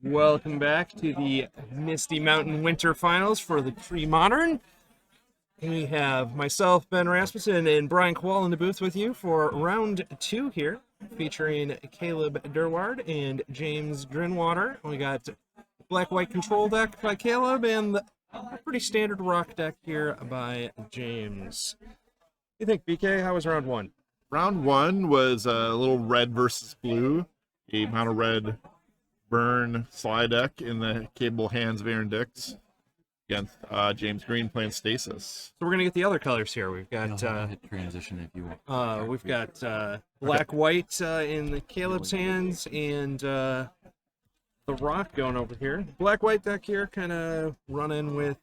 Welcome back to the Misty Mountain Winter Finals for the Premodern. We have myself, Ben Rasmussen, and Brian Kowal in the booth with you for round 2 here, featuring Caleb Durward and James Drinwater. We got black-white control deck by Caleb and a pretty standard rock deck here by James. What do you think, BK? How was round 1? Round 1 was a little red versus blue, a mono red burn slide deck in the capable hands of Aaron Dix against James Green playing Stasis. So we're gonna get the other colors here. We've got transition if you want. we've got black-white in the Caleb's hands and the rock going over here. Black-white deck here, kind of running with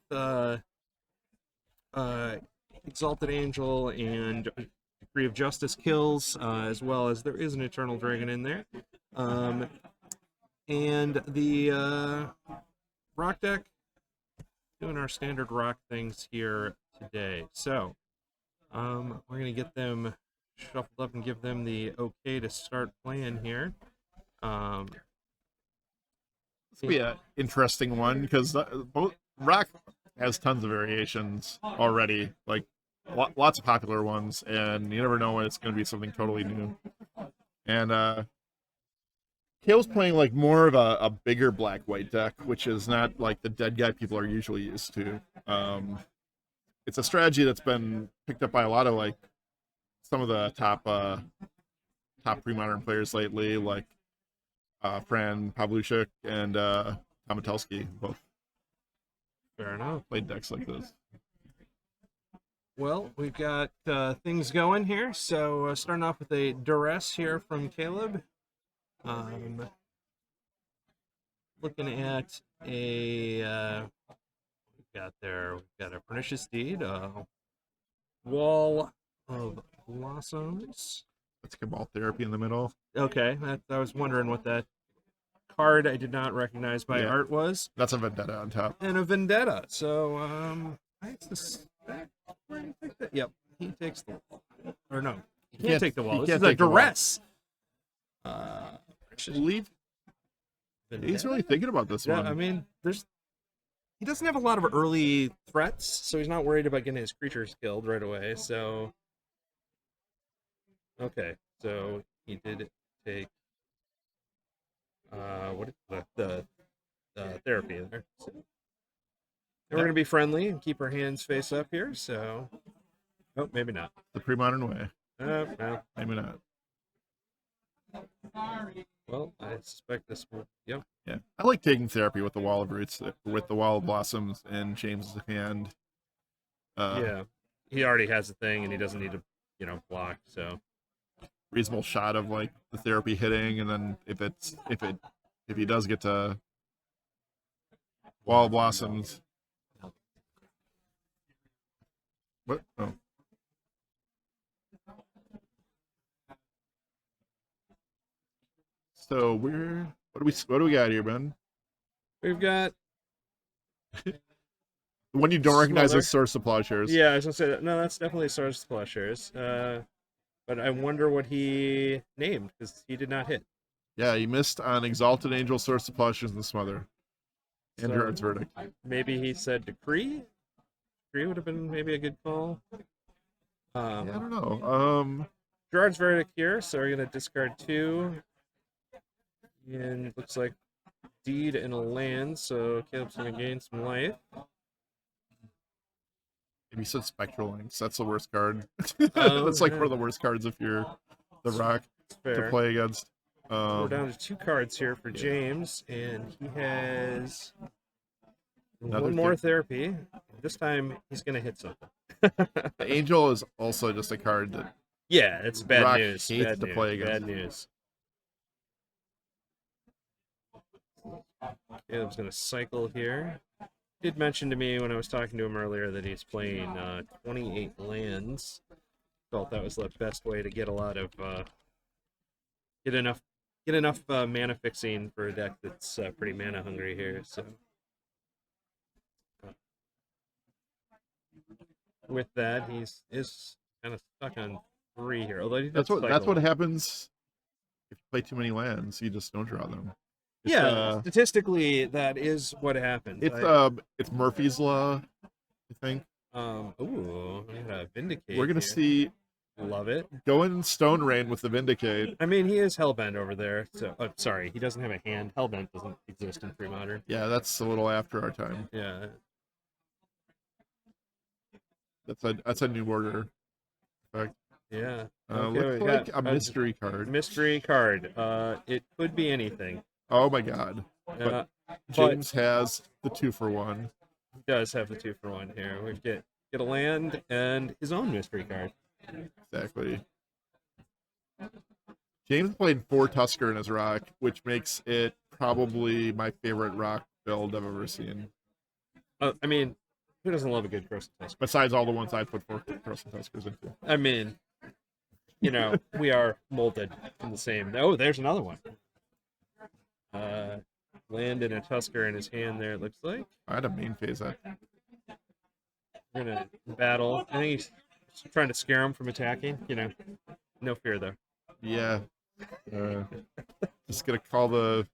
Exalted Angel and Decree of Justice kills, as well as there is an Eternal Dragon in there. And the rock deck, doing our standard rock things here today. So we're going to get them shuffled up and give them the okay to start playing here. This will be an interesting one because both rock has tons of variations already, like lots of popular ones, and you never know when it's going to be something totally new. And Kale's playing like more of a bigger black-white deck, which is not like the dead guy people are usually used to. It's a strategy that's been picked up by a lot of like some of the top pre-modern players lately, like Fran Pavlushik and Tomatelski, both. Fair enough. Played decks like this. Well, we've got things going here. So starting off with a Duress here from Caleb. Looking at a we've got a Pernicious Deed, Wall of Blossoms. That's Cabal Therapy in the middle. Okay, I was wondering what that card I did not recognize by art was. That's a Vendetta on top. And a Vendetta. So it's the where do you take that? Yep, he takes the wall. Or no, he can't take the wall. This is a Duress. I believe he's really thinking about this one. I mean, he doesn't have a lot of early threats, so he's not worried about getting his creatures killed right away. So, okay, so he did take what is the therapy there. So, we're gonna be friendly and keep our hands face up here. So, oh, maybe not. The pre-modern way. No, maybe not. Well, I suspect this will. Yep. Yeah, I like taking therapy with the Wall of Roots, with the Wall of Blossoms in James's hand. Yeah, he already has a thing, and he doesn't need to, block. So reasonable shot of like the therapy hitting, and then if he does get to Wall of Blossoms. What? Oh. So what do we got here, Ben? We've got the one you don't recognize Smother. as Source of Plowshares. Yeah, I was gonna say that. No, that's definitely Source of Plowshares. But I wonder what he named because he did not hit. Yeah, he missed on Exalted Angel, Source of Plowshares, and Smother. And Durward's Verdict. Maybe he said Decree. Decree would have been maybe a good call. I don't know. Gerard's Verdict here, so we're gonna discard 2. And it looks like Deed and a land, so Caleb's gonna gain some life. Maybe he said Spectral Links. That's the worst card. That's like one of the worst cards if you're the rock to play against. We're down to 2 cards here for James, and he has one more therapy. This time he's gonna hit something. The Angel is also just a card that it's bad rock news. hates Bad to news. play against. Bad news. Caleb's going to cycle here. He did mention to me when I was talking to him earlier that he's playing 28 lands. Felt that was the best way to get a lot of get enough mana fixing for a deck that's pretty mana hungry here. So with that, is kind of stuck on 3 here. Although that's what happens if you play too many lands. You just don't draw them. Yeah, statistically, that is what happened. It's Murphy's Law, I think. Ooh, I got a Vindicate. We're gonna see. Love it. Going Stone Rain with the Vindicate. I mean, he is Hellbent over there. So, sorry, he doesn't have a hand. Hellbent doesn't exist in Premodern. Yeah, that's a little after our time. Yeah. That's a new order. Effect. Yeah. Looks like a mystery card. Mystery card. It could be anything. Oh my god. But James has the 2-for-1. He does have the 2-for-1 here. We get a land and his own mystery card. Exactly. James played 4 Tusker in his rock, which makes it probably my favorite rock build I've ever seen. I mean, who doesn't love a good Krosan Tusker? Besides all the ones I put 4 Krosan Tuskers into. I mean, you know, we are molded from the same. Oh, there's another one. Land and a Tusker in his hand there, it looks like. I had a main phase that. We're going to battle. I think he's trying to scare him from attacking. You know, no fear, though. Yeah. Just going to call the...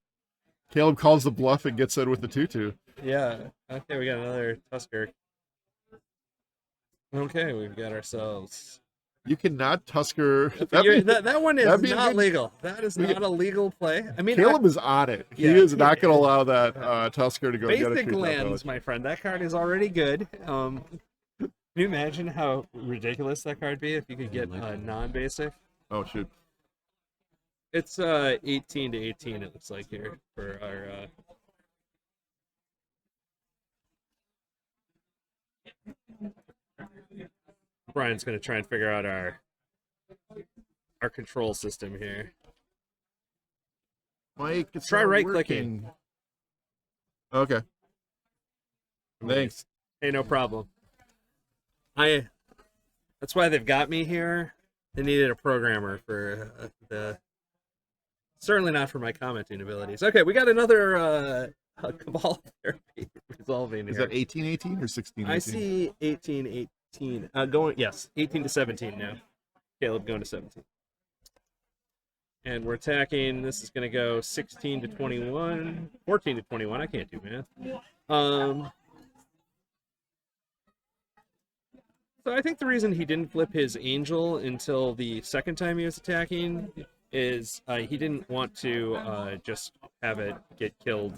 Caleb calls the bluff and gets in with the 2-2. Yeah. Okay, we got another Tusker. Okay, we've got ourselves... You cannot Tusker. That one is not legal. That is not a legal play. I mean, Caleb is on it. He is not going to allow that Tusker to go get a Basic Treetop lands, Village. my friend. That card is already good. Can you imagine how ridiculous that card be if you could get non-basic? Oh, shoot. It's 18 to 18, it looks like, here for our... Brian's going to try and figure out our control system here. Mike, it's try not right-clicking. working. Okay. Thanks. Hey, no problem. That's why they've got me here. They needed a programmer for certainly not for my commenting abilities. Okay, we got another Cabal Therapy resolving here. Is that 18-18 or 16-18? I see 18-18. 18 to 17 now. Caleb going to 17. And we're attacking. This is going to go 16 to 21, 14 to 21. I can't do math. So I think the reason he didn't flip his Angel until the second time he was attacking is he didn't want to just have it get killed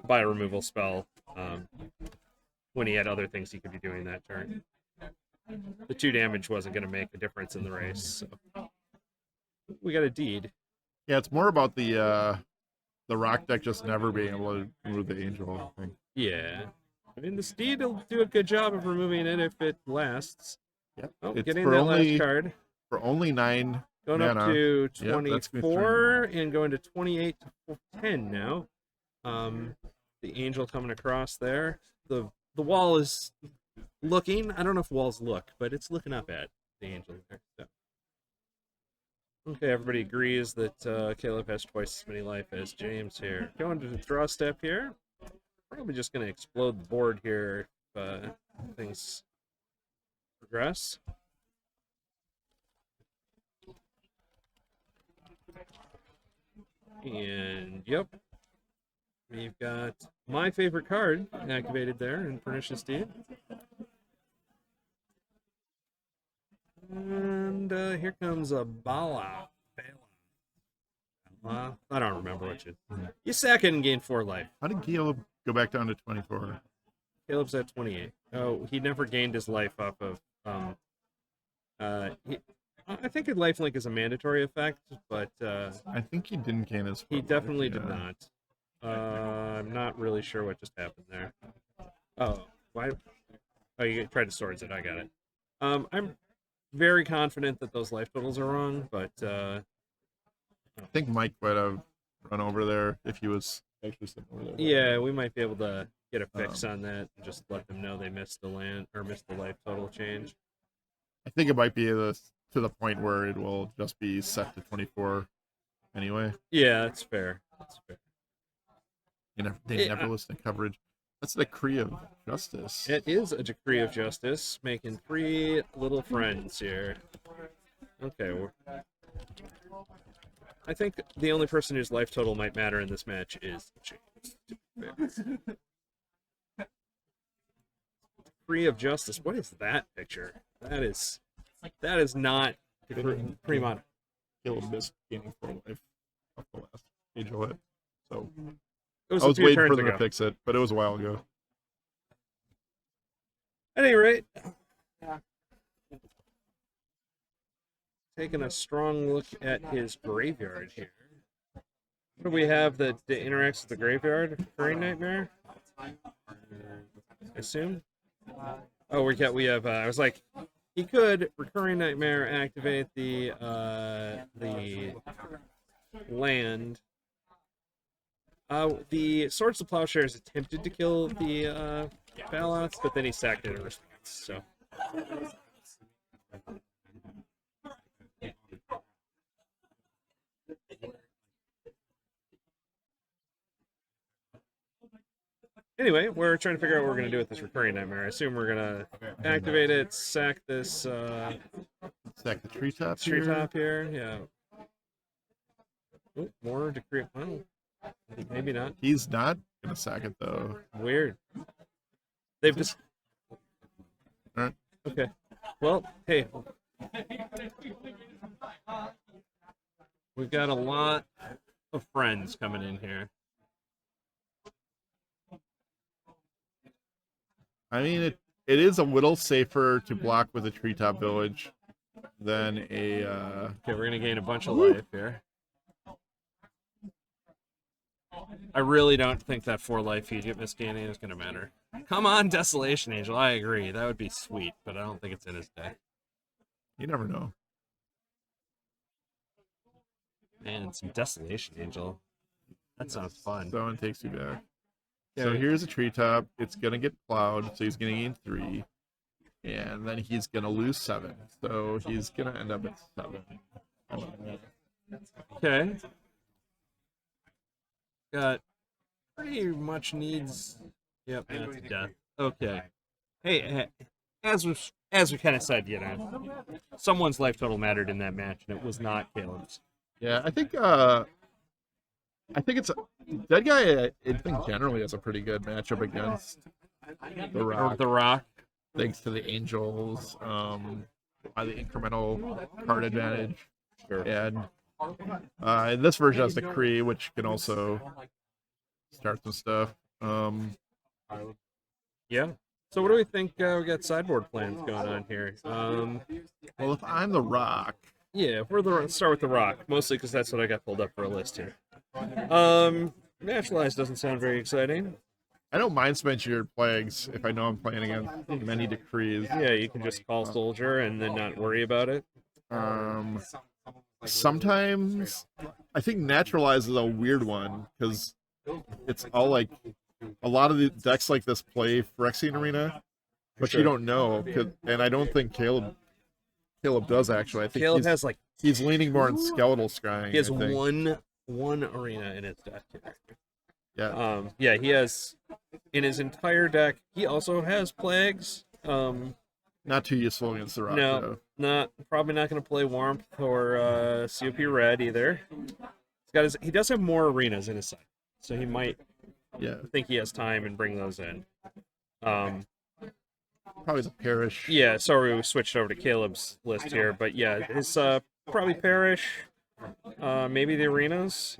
by a removal spell when he had other things he could be doing that turn. The 2 damage wasn't going to make a difference in the race. So. We got a deed. Yeah, it's more about the rock deck just never being able to remove the Angel, I think. Yeah. I mean, the Steed will do a good job of removing it if it lasts. Yep. Oh, It's getting for that only, last card. For only 9 Going mana. up to Yep, 24 and going to 28 to 10 now. The Angel coming across there. The wall is looking. I don't know if walls look, but it's looking up at the Angel there. So. Okay, everybody agrees that Caleb has twice as many life as James here. Going to the draw step here. Probably just going to explode the board here if things progress. And, yep. We've got my favorite card activated there in Pernicious Deed. And here comes a Baloth. I don't remember what you sack it and gain 4 life. How did Caleb go back down to 24? Caleb's at 28. Oh, he never gained his life off of. I think a lifelink is a mandatory effect, but I think he didn't gain his. He definitely did not. I'm not really sure what just happened there. Oh, why? Oh, you tried to swords it. I got it. I'm very confident that those life totals are wrong, but I think Mike might have run over there if he was actually sitting over there. Yeah, we might be able to get a fix on that and just let them know they missed the land or missed the life total change. I think it might be to the point where it will just be set to 24 anyway. Yeah, that's fair. That's fair. They never listen to coverage. That's a decree of justice. It is a decree of justice, making 3 little friends here. Okay. I think the only person whose life total might matter in this match is James. Free of Justice. What is that picture? That is not Premodern. Caleb missed gaining 4 life off the last Angel hit. So It was I a was few waiting turns for them ago. to fix it, but it was a while ago. At any rate, taking a strong look at his graveyard here. What do we have that interacts with the graveyard? Recurring Nightmare? I assume? Oh, we have. I was like, he could Recurring Nightmare activate the land. The Swords to Plowshares attempted to kill the Baloths, but then he sacked it in response. So. Anyway, we're trying to figure out what we're going to do with this Recurring Nightmare. I assume we're going to activate it, sack this Stack the treetop treetop here. Yeah. Oh, more decree. Well, maybe not. He's not gonna sack it though. Weird. They've just. Alright. Okay. Well, hey. We've got a lot of friends coming in here. I mean, it is a little safer to block with a Treetop Village than a. Okay, we're gonna gain a bunch of life here. I really don't think that 4 life feed get misgaining is gonna matter. Come on, Desolation Angel. I agree. That would be sweet, but I don't think it's in his deck. You never know. Man, some Desolation Angel. That sounds fun. So it takes you back. Yeah, So here's a treetop. It's gonna get plowed, so he's gonna gain 3, and then he's gonna lose 7. So he's gonna end up at 7. Okay. Got pretty much needs. Yep, that's death. Okay. Hey, as we kind of said, you know, someone's life total mattered in that match, and it was not Caleb's. Yeah, I think it's that guy. I think generally has a pretty good matchup against the Or Rock, the Rock. thanks to the Angels, by the incremental card advantage, and this version has the Kree, which can also start some stuff. Yeah. So what do we think? We got sideboard plans going on here. Well, if I'm the Rock, Yeah, let's start with the Rock, mostly because that's what I got pulled up for a list here. Naturalize doesn't sound very exciting. I don't mind spending your plagues if I know I'm playing against many decrees. Yeah, you can just call Soldier and then not worry about it. Sometimes I think Naturalize is a weird one because it's all like a lot of the decks like this play Phyrexian Arena, but Sure. you don't know. And I don't think Caleb does actually. I think Caleb has like he's leaning more on skeletal scrying. he has I think. one arena in his deck here. Yeah. Yeah, he has in his entire deck. He also has plagues. Not too useful against the Rock. No, though. probably not going to play Warmth or COP Red either. He does have more arenas in his side, so he might Yeah. think he has time and bring those in. Probably the Parish. Yeah, sorry we switched over to Caleb's list here, but yeah, it's probably Parish, maybe the arenas.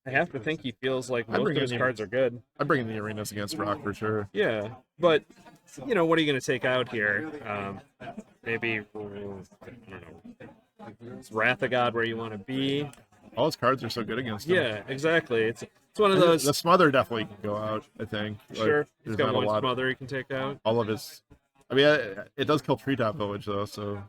I have to think he feels like most of his cards are good. I'm bringing the arenas against Rock for sure. Yeah, but you know, what are you going to take out here? Maybe I don't know. Is Wrath of God where you want to be? All his cards are so good against him. Yeah, exactly. It's one of those. The Smother definitely can go out, I think. Sure, he's there's got not a one lot. Smother he can take out. All of his. I mean, it does kill Treetop Village though, so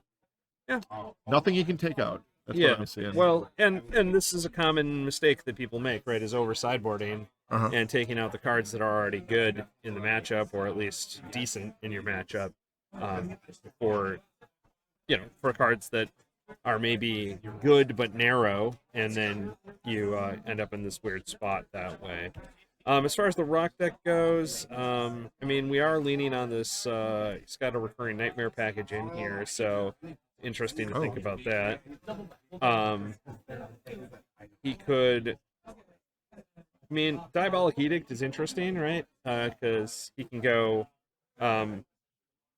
Yeah. nothing you can take out. That's Yeah. what I'm seeing. Well, and this is a common mistake that people make, right? Is over sideboarding Uh-huh. and taking out the cards that are already good in the matchup, or at least decent in your matchup, for cards that are maybe good but narrow, and then you end up in this weird spot that way. As far as the rock deck goes, I mean, we are leaning on this. He's got a recurring nightmare package in here, so interesting to think about that. He could. I mean, Diabolic Edict is interesting, right? Because he can go.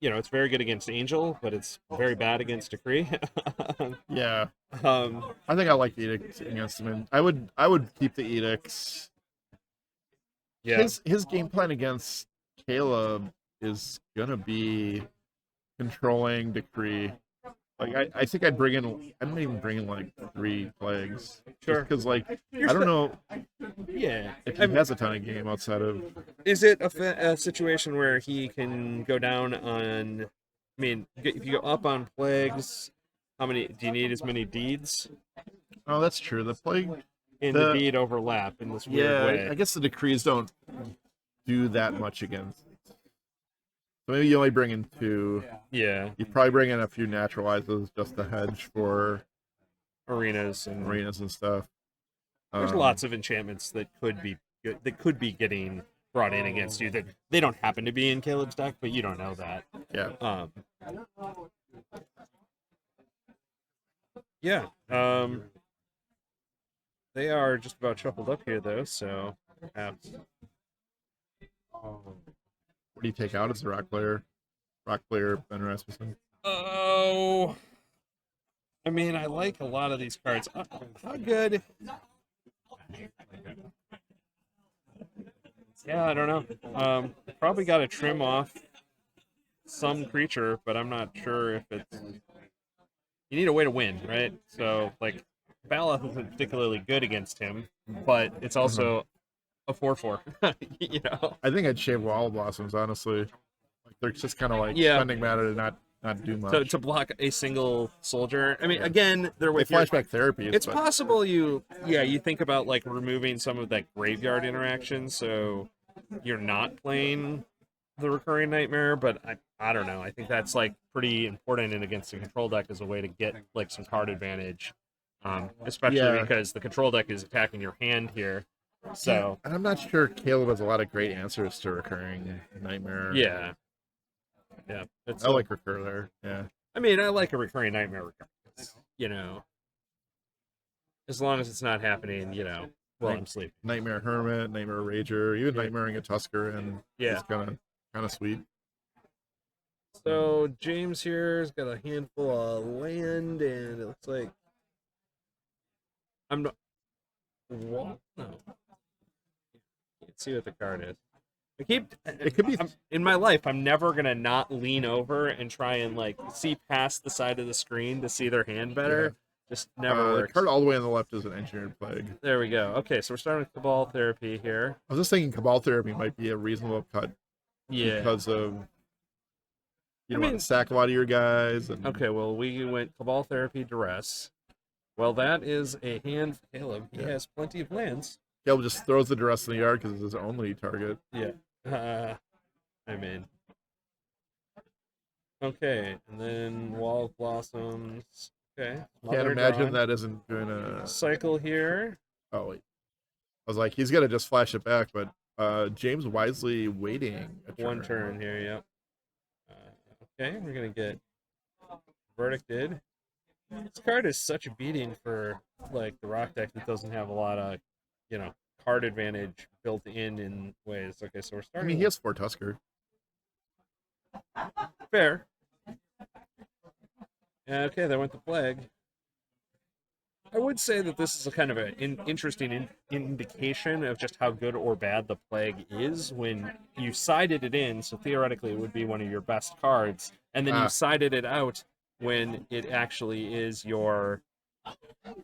It's very good against Angel, but it's very bad against Decree. Yeah, um, I think I like the Edict against him. And I would keep the Edicts. yeah. His game plan against Caleb is gonna be controlling Decree. Like I think I'd bring in. I don't even bring in like 3 plagues. Sure. Because like I don't know Yeah. if he has a ton of game outside of. Is it a situation where he can go down on? I mean, if you go up on plagues, how many do you need? As many deeds Oh, that's true. The plague. in the deed overlap in this weird way. I guess the decrees don't do that much against. So maybe you only bring in 2. Yeah, You probably bring in a few naturalizes just to hedge for arenas and arenas and stuff. there's lots of enchantments that could be getting brought in against you that they don't happen to be in Caleb's deck, but you don't know that. Yeah. Yeah. They are just about shuffled up here though, so perhaps. What do you take out as a rock player? Rock player, Ben Rasmussen. Oh, I mean, I like a lot of these cards. How good? Yeah, I don't know. Probably got to trim off some creature, but I'm not sure if it's. You need a way to win, right? So, like, Baloth isn't particularly good against him, but it's also a 4/4. You know. I think I'd shave Wall Blossoms, honestly. Like they're just kind of like spending matter to not do much. To block a single soldier. I mean, again, they're They with your flashback therapy. It's possible you think about like removing some of that graveyard interaction, so you're not playing the recurring nightmare, but I don't know. I think that's like pretty important and against the control deck as a way to get like some card advantage. Especially because the control deck is attacking your hand here. So and I'm not sure Caleb has a lot of great answers to recurring nightmare. Yeah. I like recur there. Yeah. I mean, I like a recurring nightmare regardless. You know. As long as it's not happening, while I'm sleeping. Nightmare Hermit, Nightmare Rager, even Nightmaring a Tusker, and it's kind of sweet. So James here's got a handful of land, and it looks like I'm not. What? No. Let's see what the card is. It could be in my life. I'm never gonna not lean over and try and like see past the side of the screen to see their hand better. Yeah. Just never works. The card all the way on the left is an Engineered Plague. There we go. Okay, so we're starting with Cabal Therapy here. I was just thinking Cabal Therapy might be a reasonable cut. Yeah. Because of want to sack a lot of your guys. And... Okay, well we went Cabal Therapy, Duress. Well, that is a hand for Caleb. He has plenty of lands. Caleb just throws the Duress in the yard because it's his only target. Yeah. I'm in. Okay, and then Wall of Blossoms. Okay. Can't imagine that isn't going to... Cycle here. Oh, wait. I was like, he's going to just flash it back, but James wisely waiting a turn. One turn here, yep. Okay, we're going to get Verdicted. This card is such a beating for, like, the Rock deck that doesn't have a lot of, card advantage built in ways. Okay, so we're starting... I mean, he has 4 Tusker. Fair. Okay, that went the Plague. I would say that this is a kind of an interesting indication of just how good or bad the Plague is when you sided it in, so theoretically it would be one of your best cards, and then you sided it out when it actually is your...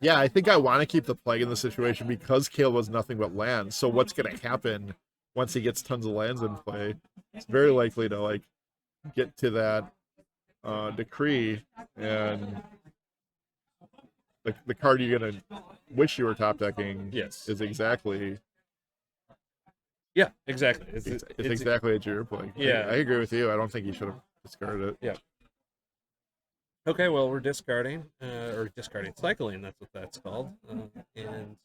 Yeah, I think I want to keep the Plague in the situation because Caleb was nothing but lands, so what's going to happen once he gets tons of lands in play? It's very likely to, like, get to that decree, and the card you're gonna wish you were top decking is exactly exactly it's exactly at your play. I agree with you. I don't think you should have discarded it. Okay, well, we're discarding cycling, that's what that's called. And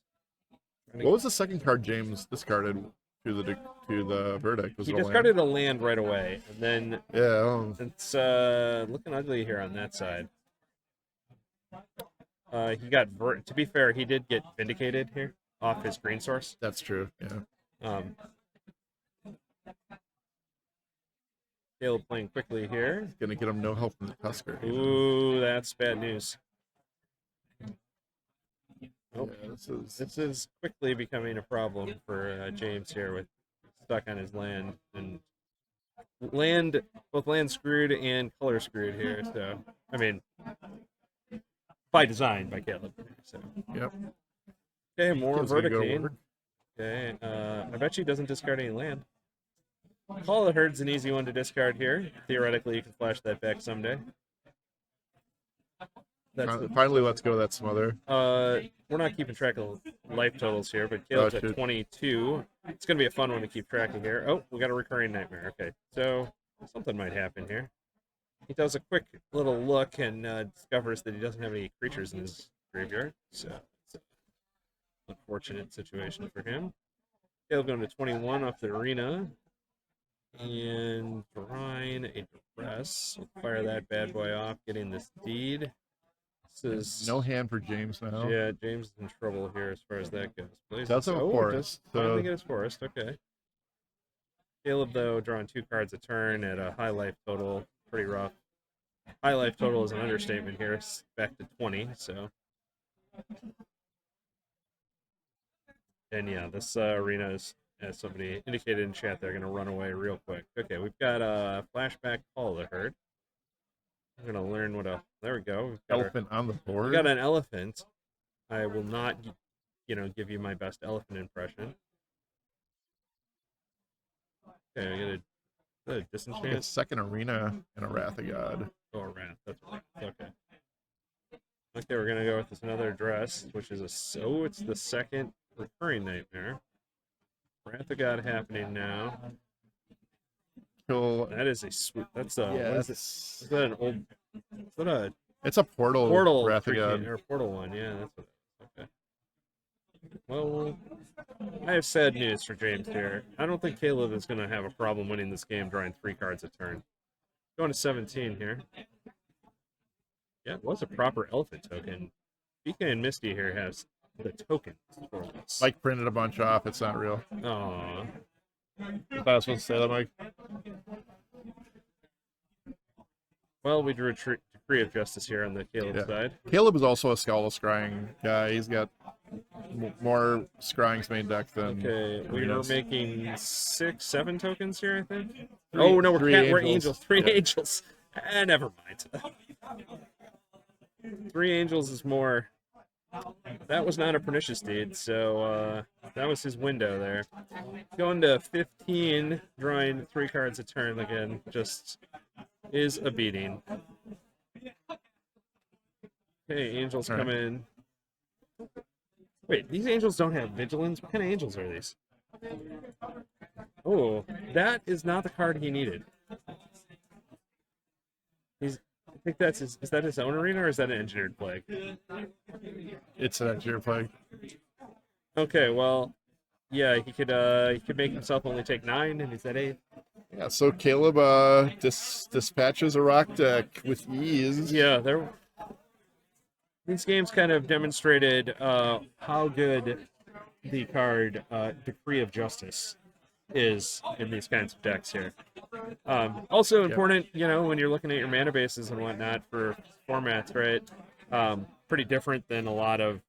what was the second card James discarded? the verdict. Was He it a land? discarded a land right away, and then Yeah. it's looking ugly here on that side. He got to be fair, he did get vindicated here off his green source. That's true. Yeah. Caleb playing quickly here. Gonna get him no help from the Tusker. Ooh, that's bad news. Nope. Yeah, This is quickly becoming a problem for James here with stuck on his land and both land screwed and color screwed here. So I mean, by design by Caleb. So Yep. okay, more Caleb's gonna go Verticane. Ward. Okay, I bet she doesn't discard any land. Call the Herd's an easy one to discard here. Theoretically, you can flash that back someday. Finally, let's go that Smother. We're not keeping track of life totals here, but Caleb's at shoot. 22. It's going to be a fun one to keep track of here. Oh, we got a recurring nightmare. Okay, so something might happen here. He does a quick little look and discovers that he doesn't have any creatures in his graveyard. So it's an unfortunate situation for him. Caleb going to 21 off the arena. And drawing a Duress. We'll fire that bad boy off, getting this deed. This is No hand for James now. Yeah, James is in trouble here as far as that goes. Please. Does have a forest, Does finally so- get his forest. Okay. Caleb, though, drawing 2 cards a turn at a high life total. Pretty rough. High life total is an understatement here. It's back to 20, so. And yeah, this arena is, as somebody indicated in chat, they're going to run away real quick. Okay, we've got a flashback call the herd. I'm going to learn what a... There we go. We've got Elephant on the board. we got an elephant. I will not, give you my best elephant impression. Okay, I get a It's disenchant. second arena and a Wrath of God. Oh, wrath. That's right. Okay. Okay, we're gonna go with this another dress, which is it's the second recurring nightmare. Wrath of God happening now. Cool. That is a sweet. That's a. Yeah, What is it? Is that an old? Is that a it's a portal. portal? Wrath of freaking- God. or portal one? Yeah, that's what. Okay. Well, I have sad news for James here. I don't think Caleb is going to have a problem winning this game drawing 3 cards a turn. Going to 17 here. Yeah, it was a proper elephant token. BK and Misty here has the tokens for this. Mike printed a bunch off. It's not real. Aw. I thought I was supposed to say that, Mike. Well, we drew a decree of justice here on the Caleb Yeah. side. Caleb is also a Skull scrying guy. He's got more scrying's main deck than. Okay, we were Arenas. making 6, 7 tokens here, I think. Three- Oh no, three we're angels. angels. 3 Yeah. angels. Never mind. 3 angels is more. That was not a Pernicious Deed, so that was his window there. Going to 15, drawing 3 cards a turn again, just is a beating. Okay, angels All right. come in. Wait, these angels don't have vigilance? What kind of angels are these? Oh, that is not the card he needed. I think that's is that his own arena or is that an engineered plague? It's an engineer plague. Okay, well, yeah, he could make himself only take 9 and he's at 8. Yeah, so Caleb dispatches a rock deck with ease. Yeah, these games kind of demonstrated how good the card Decree of Justice is in these kinds of decks here. Also important, when you're looking at your mana bases and whatnot for formats, right? Pretty different than a lot of,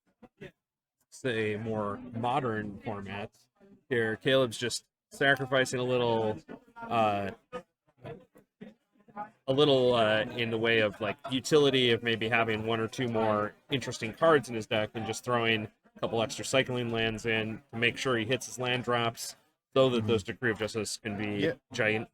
say, more modern formats. Here, Caleb's just sacrificing a little in the way of like utility of maybe having 1 or 2 more interesting cards in his deck and just throwing a couple extra cycling lands in to make sure he hits his land drops so that those Decree of Justice can be giant.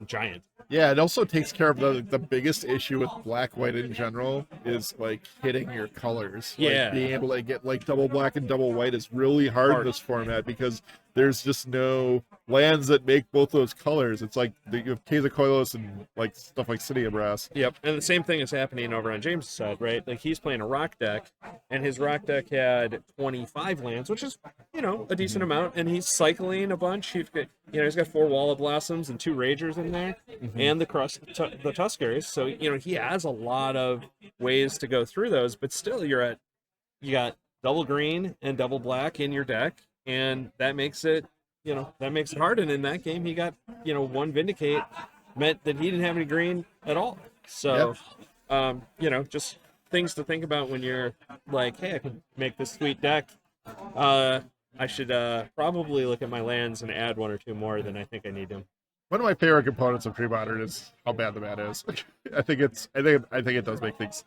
Yeah, it also takes care of the biggest issue with black-white in general is like hitting your colors. Yeah. Like, being able to get like double black and double white is really hard in this format because there's just no lands that make both those colors. It's like you have Quetzalcoatlus and like stuff like City of Brass. Yep, and the same thing is happening over on James' side, right? Like he's playing a rock deck, and his rock deck had 25 lands, which is, you know, a decent amount, and he's cycling a bunch. He's got 4 Wall of Blossoms and 2 Ragers in there, and the Tuskers. So, you know, he has a lot of ways to go through those, but still you got double green and double black in your deck, and that makes it hard. And in that game, he got, 1 Vindicate, meant that he didn't have any green at all. So, just things to think about when you're like, hey, I can make this sweet deck. I should probably look at my lands and add 1 or 2 more than I think I need to. One of my favorite components of Premodern is how bad the mat is. I think it does make things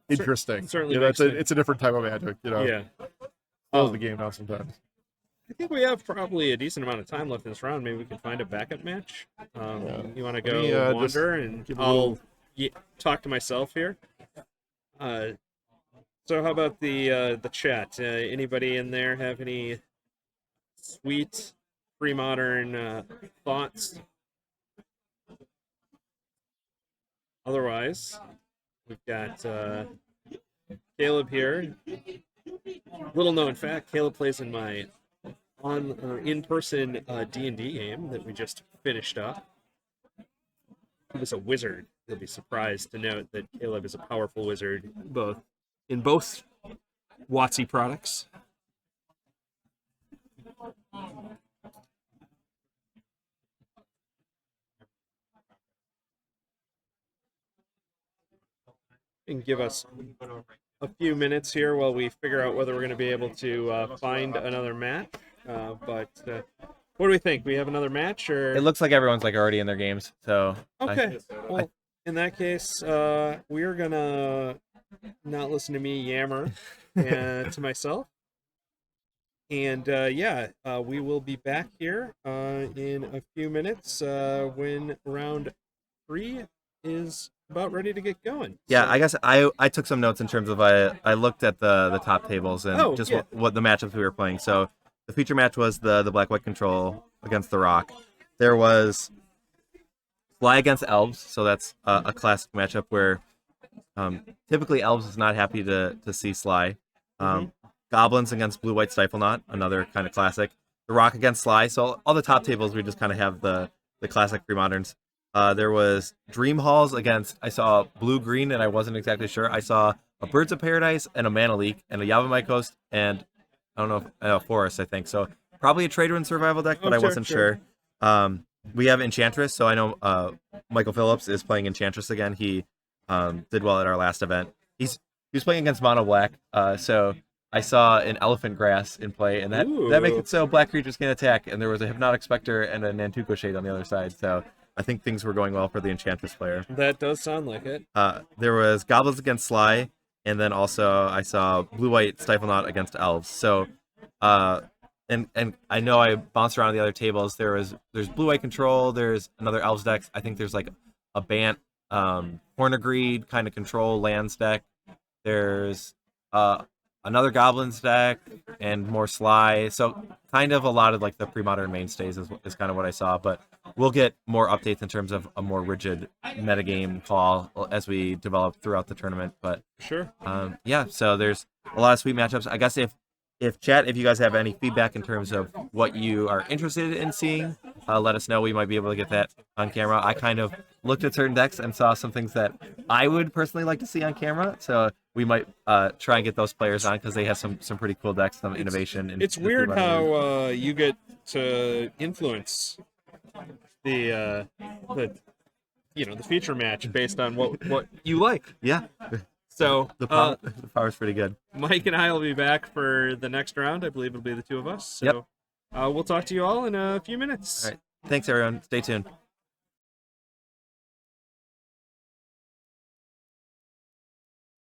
interesting. Certainly, it's a different type of magic. Yeah. Slows the game down sometimes. I think we have probably a decent amount of time left in this round. Maybe we can find a backup match. You want to go wander, and I'll talk to myself here. So how about the chat? Anybody in there have any sweet Premodern thoughts? Otherwise, we've got Caleb here. Little known fact: Caleb plays in my in-person D&D game that we just finished up. He was a wizard. You'll be surprised to note that Caleb is a powerful wizard, in both WotC products. And give us a few minutes here while we figure out whether we're going to be able to find another match. But what do we think? We have another match, or It looks like everyone's like already in their games, so okay. Well, in that case, we're gonna not listen to me yammer to myself, and we will be back here in a few minutes when round 3 is about ready to get going. Yeah, So- I guess I took some notes in terms of I looked at the top tables and what the matchups we were playing. So the feature match was the black-white control against the rock. There was Sly against Elves, so that's a classic matchup where typically Elves is not happy to see Sly. Goblins against blue-white Stifle Knot, another kind of classic. The rock against Sly. So all the top tables we just kind of have the classic Premoderns. There was Dream Halls against, I saw blue-green, and I wasn't exactly sure. I saw a Birds of Paradise and a Mana Leak and a Yavimaya Coast and, I don't know, Forest, I think. So probably a Trader and Survival deck, but I wasn't sure. We have Enchantress, so I know Michael Phillips is playing Enchantress again. He did well at our last event. He was playing against Mono Black, so I saw an Elephant Grass in play, and that makes it so black creatures can attack, and there was a Hypnotic Spectre and a Nantuko Shade on the other side, so I think things were going well for the Enchantress player. That does sound like it. There was Goblins against Sly, and then also I saw blue-white Stifle Knot against Elves. So, and I know I bounced around the other tables. There's blue-white control. There's another Elves deck. I think there's like a Bant, Hornagreed kind of control lands deck. There's another Goblins deck and more Sly. So kind of a lot of like the Premodern mainstays is kind of what I saw. But we'll get more updates in terms of a more rigid metagame call as we develop throughout the tournament. But Sure. So there's a lot of sweet matchups. I guess if you guys have any feedback in terms of what you are interested in seeing, let us know. We might be able to get that on camera. I kind of looked at certain decks and saw some things that I would personally like to see on camera. So we might try and get those players on because they have some pretty cool decks, some innovation. It's weird how you get to influence the feature match based on what you like. Yeah. So The power's pretty good. Mike and I will be back for the next round. I believe it'll be the two of us. So we'll talk to you all in a few minutes. All right. Thanks, everyone. Stay tuned.